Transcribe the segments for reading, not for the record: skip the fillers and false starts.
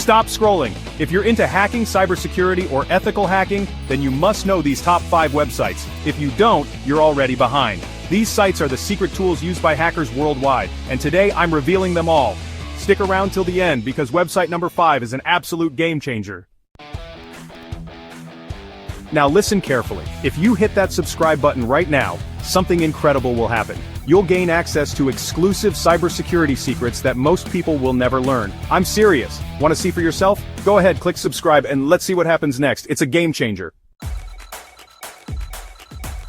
Stop scrolling. If you're into hacking, cybersecurity, or ethical hacking, then you must know these top 5 websites. If you don't, you're already behind. These sites are the secret tools used by hackers worldwide, and today I'm revealing them all. Stick around till the end because website number 5 is an absolute game changer. Now listen carefully. If you hit that subscribe button right now, something incredible will happen. You'll gain access to exclusive cybersecurity secrets that most people will never learn. I'm serious. Want to see for yourself? Go ahead, click subscribe, and let's see what happens next. It's a game changer.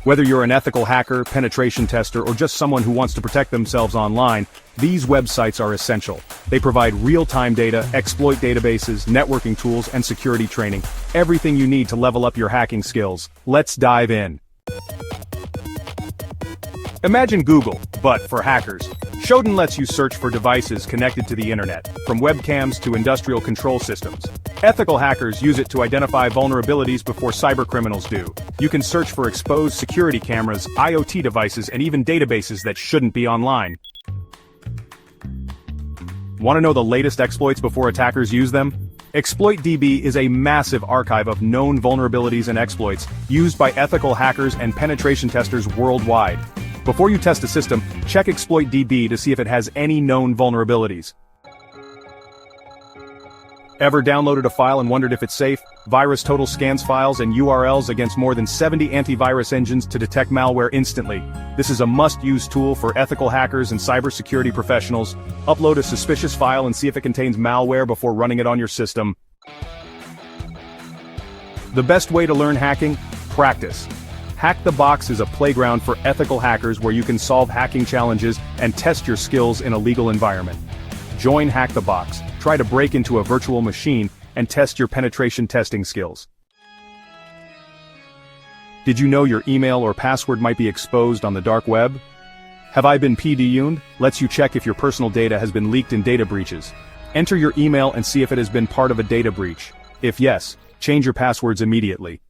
Whether you're an ethical hacker, penetration tester, or just someone who wants to protect themselves online, these websites are essential. They provide real-time data, exploit databases, networking tools, and security training. Everything you need to level up your hacking skills. Let's dive in. Imagine Google, but for hackers. Shodan lets you search for devices connected to the internet, from webcams to industrial control systems. Ethical hackers use it to identify vulnerabilities before cybercriminals do. You can search for exposed security cameras, IoT devices, and even databases that shouldn't be online. Want to know the latest exploits before attackers use them? ExploitDB is a massive archive of known vulnerabilities and exploits used by ethical hackers and penetration testers worldwide. Before you test a system, check ExploitDB to see if it has any known vulnerabilities. Ever downloaded a file and wondered if it's safe? VirusTotal scans files and URLs against more than 70 antivirus engines to detect malware instantly. This is a must-use tool for ethical hackers and cybersecurity professionals. Upload a suspicious file and see if it contains malware before running it on your system. The best way to learn hacking? Practice. Hack the Box is a playground for ethical hackers where you can solve hacking challenges and test your skills in a legal environment. Join Hack the Box, try to break into a virtual machine, and test your penetration testing skills. Did you know your email or password might be exposed on the dark web? Have I been PDU'd? Lets you check if your personal data has been leaked in data breaches. Enter your email and see if it has been part of a data breach. If yes, change your passwords immediately.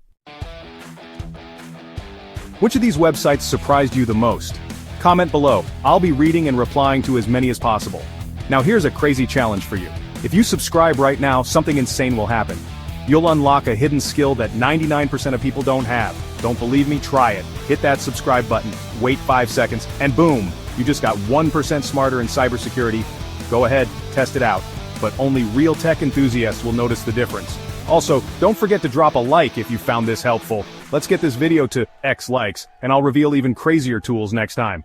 Which of these websites surprised you the most? Comment below. I'll be reading and replying to as many as possible. Now here's a crazy challenge for you. If you subscribe right now, something insane will happen. You'll unlock a hidden skill that 99% of people don't have. Don't believe me? Try it. Hit that subscribe button, wait 5 seconds, and boom! You just got 1% smarter in cybersecurity. Go ahead, test it out. But only real tech enthusiasts will notice the difference. Also, don't forget to drop a like if you found this helpful. Let's get this video to X likes, and I'll reveal even crazier tools next time.